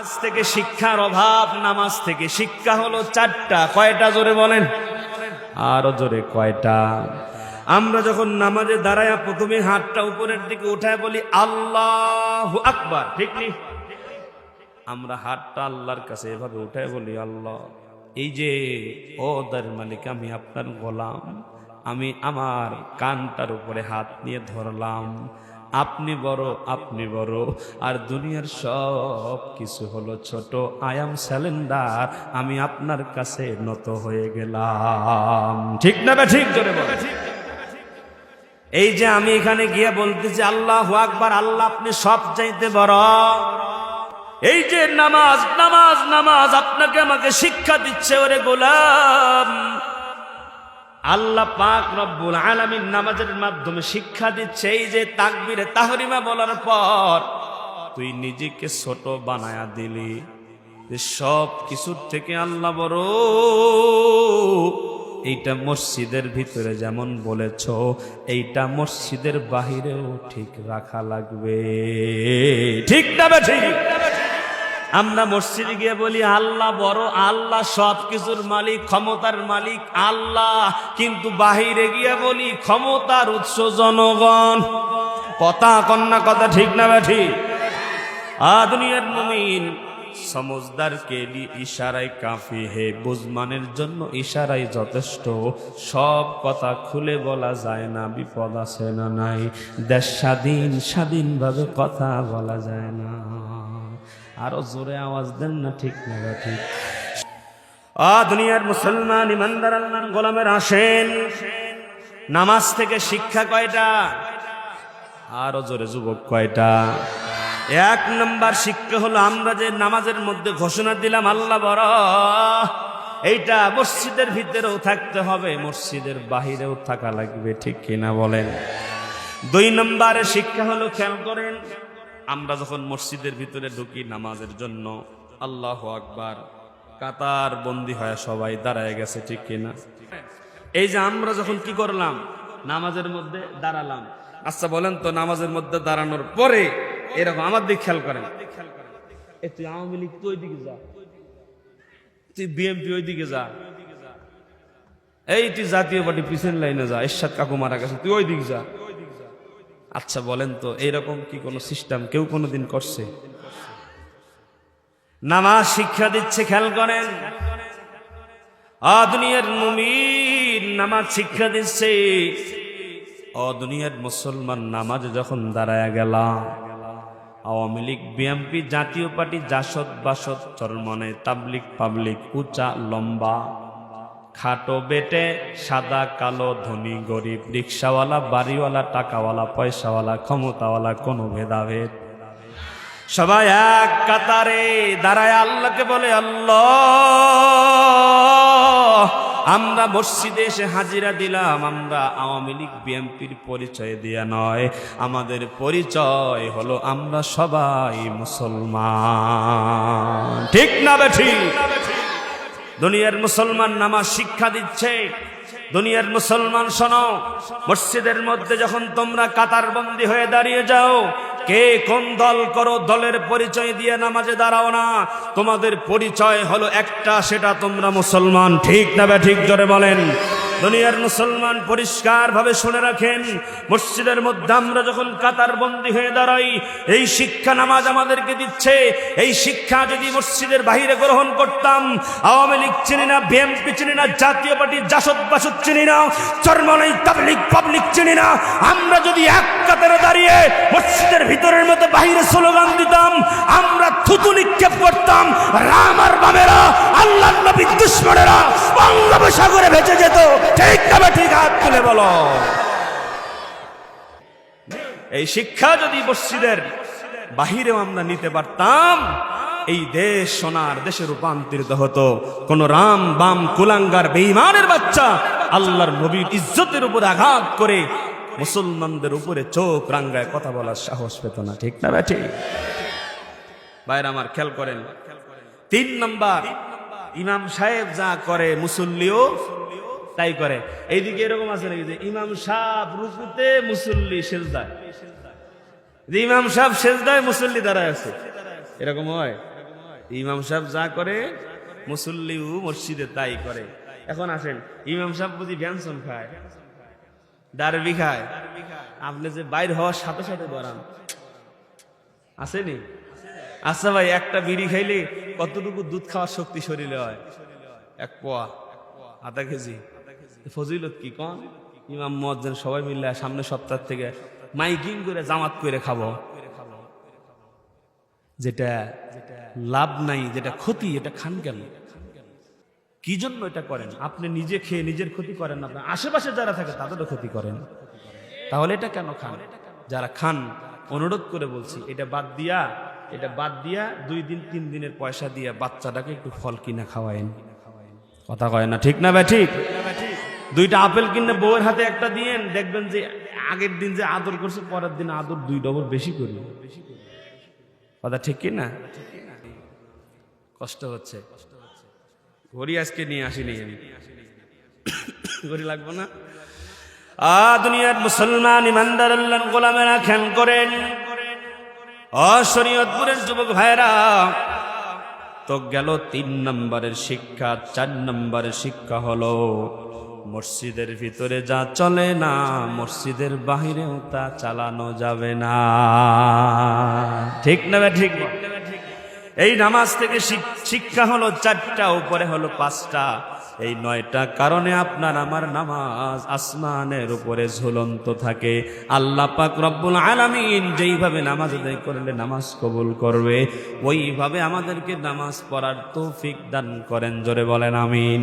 নামাজ থেকে শিক্ষার অভাব, নামাজ থেকে শিক্ষা হলো চারটা। কয়টা জোরে বলেন, আরো জোরে কয়টা? আমরা যখন নামাজে দাঁড়ায় প্রথমে হাতটা উপরের দিকে উঠায় বলি আল্লাহু আকবার, ঠিক নেই? আমরা হাতটা আল্লাহর কাছে এভাবে উঠায় বলি আল্লাহ, এই যে ও দয়ার মালিক, আমি আপনার গোলাম, আমি আমার কানটার উপরে হাত নিয়ে ধরলাম, আপনি বড়, আপনি বড়, আর দুনিয়ার সব কিছু হলো ছোট। আই এম স্যালেন্ডার, আমি আপনার কাছে নত হয়ে গেলাম। ঠিক না বে ঠিক? জোরে বলে। এই যে আমি এখানে গিয়ে বলতেছি আল্লাহু আকবার, আল্লাহ আপনি সব চাইতে বড়। এই যে নামাজ নামাজ নামাজ আপনাকে আমাকে শিক্ষা দিচ্ছে, ওরে গোলাম, আল্লাহ পাক রব্বুল আলামিন নামাজের মাধ্যমে শিক্ষা দিচ্ছে। এই যে তাকবীরে তাহরিমা বলার পর তুই নিজেকে ছোট বানায়া দিলি, যে সব কিছুর থেকে আল্লাহ বড়। এইটা মসজিদের ভিতরে যেমন বলেছ, এইটা মসজিদের বাহিরেও ঠিক রাখা লাগবে। ঠিক না বে ঠিক? আমরা মসজিদে গিয়ে বলি আল্লাহ বড়, আল্লাহ সব কিছুর মালিক, ক্ষমতার মালিক আল্লাহ, কিন্তু বাহিরে গিয়ে বলি ক্ষমতার উৎস জনগণ। কথা কন্যা কথা, ঠিক না বে ঠিক? দুনিয়ার মুমিন সমজদার কে লিয়ে ইশারায় কাফি হে, বুঝমানের জন্য ইশারাই যথেষ্ট। সব কথা খুলে বলা যায় না, বিপদ আছে না নাই? দেশ স্বাধীন, স্বাধীনভাবে কথা বলা যায় না। আরো জোরে আওয়াজ দেন না, ঠিক না ঠিক? দুনিয়ার মুসলমান ইমানদার আল্লাহর গোলামের আসেন, নামাজ থেকে শিক্ষা কয়টা? আরো জোরে যুবক কয়টা? এক নম্বর শিক্ষা হলো আমরা যে নামাজের মধ্যে ঘোষণা দিলাম আল্লাহ বড়, এইটা মসজিদের ভিতরেও থাকতে হবে, মসজিদের বাহিরেও থাকা লাগবে। ঠিক কিনা বলেন? দুই নম্বরে শিক্ষা হলো, খেয়াল করেন, আমরা যখন মসজিদের ভিতরে ঢুকি নামাজের জন্য, আল্লাহু আকবার, কাতার বন্দী হয়ে সবাই দাঁড়ায় গেছে। ঠিক কিনা? এই যে আমরা যখন কি করলাম, নামাজের মধ্যে দাঁড়ালাম। আচ্ছা বলেন তো, নামাজের মধ্যে দাঁড়ানোর পরে এরকম আমার দিকে খেয়াল করেন, তুই আওয়ামী লীগ তুই ওইদিকে যা, তুই বিএনপি ওইদিকে যা, এই তুই জাতীয় পার্টি পিছন লাইনে যা, এরশাদ কাকু মারা গেছে, তুই ওইদিকে যা। আচ্ছা বলেন তো, এইরকম কি কোনো সিস্টেম কেউ কোনোদিন করছে? নামাজ শিক্ষা দিচ্ছে, খেয়াল করেন, দুনিয়ার মুমিন নামাজ শিক্ষা দিচ্ছে। দুনিয়ার মুসলমান নামাজে যখন দাঁড়ায় গেলাম, আওয়ামী লীগ বিএনপি জাতীয় পার্টি জাসদ বাসদ চরমনে তাবলিগ পাবলিক, উঁচা লম্বা খাটো বেটে সাদা কালো ধনী গরিব রিক্সাওয়ালা বাড়িওয়ালা টাকাওয়ালা পয়সাওয়ালা ক্ষমতাওয়ালা, কোনো ভেদাভেদ, সবাই এক কাতারে দাঁড়ায় আল্লাহকে বলে আল্লাহ, আমরা মসজিদে এসে হাজিরা দিলাম, আমরা আওয়ামী লীগ বিএনপির পরিচয় দিয়া নয়, আমাদের পরিচয় হলো আমরা সবাই মুসলমান। ঠিক না বে ঠিক? দুনিয়ার মুসলমান নামাজ শিক্ষা দিচ্ছে। দুনিয়ার মুসলমান শোনো, মসজিদের মধ্যে যখন তোমরা কাতারবন্দি হয়ে দাঁড়িয়ে যাও, কে কোন দল করো, দলের পরিচয় দিয়ে নামাজে দাঁড়াও না। তোমাদের পরিচয় হলো একটা, সেটা তোমরা মুসলমান। ঠিক না বে ঠিক? জোরে বলেন। দুনিয়ার মুসলমান পরিষ্কার ভাবে শুনে রাখেন, মসজিদের মধ্যে আমরা যখন কাতারবন্দি হয়ে দাঁড়াই, এই শিক্ষা নামাজ আমাদেরকে দিচ্ছে। এই শিক্ষা যদি মসজিদের বাহিরে গ্রহণ করতাম, আওয়ামী লীগ চিনি না, বিএনপি চিনি না, জাতীয় পার্টি জাসদ বাসদ চিনি না, চরমনাই তাবলিগ পাবলিক চিনি না, আমরা যদি এক কাতারে দাঁড়িয়ে মসজিদের ভিতরের মতো বাহিরে স্লোগান দিতাম, আমরা থুতু নিক্ষেপ করতাম, রাম আর বামেরা, আল্লাহ নবীর দুশমনেরা বঙ্গোপসাগরে ভেসে যেত। ঠিক না ঠিক? হাত তুলে বলো। এই শিক্ষা যদি মসজিদের বাহিরেও আমরা নিতে পারতাম, এই দেশ সোনার দেশে রূপান্তরিত হতো। কোন রাম বাম কুলাঙ্গার বেঈমানের বাচ্চা আল্লাহর নবীর ইজ্জতের উপর আঘাত করে মুসলমানদের উপরে চোখ রাঙ্গায় কথা বলার সাহস পেত না। ঠিক না ঠিক? ভাইরা আমার খেয়াল করেন, 3 নম্বর, ইমাম সাহেব যা করে মুসল্লিও তাই করে। এইদিকে এরকম আছে নাকি যে ইমাম সাহেব রুকুতে মুসল্লি সেজদায়, যে ইমাম সাহেব সেজদায় মুসল্লি দাঁড়ায় আছে, এরকম হয়? ইমাম সাহেব যা করে মুসল্লিও মসজিদে তাই করে। এখন আসেন, ইমাম সাহেব বুঝি ব্যঞ্জন খায়, ডারবি খায়, আপনি যে বাইর হওয়ার সাথে সাথে ধরান আসেনি? আচ্ছা ভাই, একটা বিড়ি খাইলে কতটুকু দুধ খাওয়ার শক্তি শরীরে হয়? 1 পোয়া, আধা কেজি। ফজিলত কি কন? ইমাম মুয়াজ্জিন সবাই মিলে সামনে সপ্তাহ থেকে মাইকিং করে জামাত করে খাবো। যেটা লাভ নাই, যেটা ক্ষতি, এটা খান কেন? কি জন্য এটা করেন? আপনি নিজে খেয়ে নিজের ক্ষতি করেন না, আপনার আশেপাশে যারা থাকে তাদেরও ক্ষতি করেন। তাহলে এটা কেন খান? যারা খান, অনুরোধ করে বলছি, এটা বাদ দিয়া 2 দিন 3 দিনের পয়সা দিয়া বাচ্চাটাকে একটু ফল কিনা খাওয়ায়েন। কথা কয় না? ঠিক না ভাই? ঠিক। 2টা আপেল কিনে বউয়ের হাতে একটা দিয়েন, দেখবেন যে আগের দিন যে আদর করছে পরের দিন আদর 2 ডবল বেশি করি। কথা ঠিক কি না? কষ্ট হচ্ছে। ঘড়ি আজকে নিয়ে আসিনি আমি, ঘড়ি লাগবে না। দুনিয়ার মুসলমান ইমানদার আল্লাহর গোলামেরা খেয়াল করেন, শরীয়তপুরের যুবক ভাইরা তো গেল 3 নম্বরের শিক্ষা। 4 নম্বরের শিক্ষা হলো মসজিদের ভিতরে যা চলে না, মসজিদের বাহিরেও তা চালানো যাবে না। ঠিক না? ঠিক। এই নামাজ থেকে শিক্ষা হলো 4টা, উপরে হলো 5টা। এই 9টা কারণে আপনার আমার নামাজ আসমানের উপরে ঝুলন্ত থাকে। আল্লাহ পাক রব্বুল আলামিন যেইভাবে নামাজ আদায় করলে নামাজ কবুল করবে, ওইভাবে আমাদেরকে নামাজ পড়ার তৌফিক দান করেন। জোরে বলেন আমিন।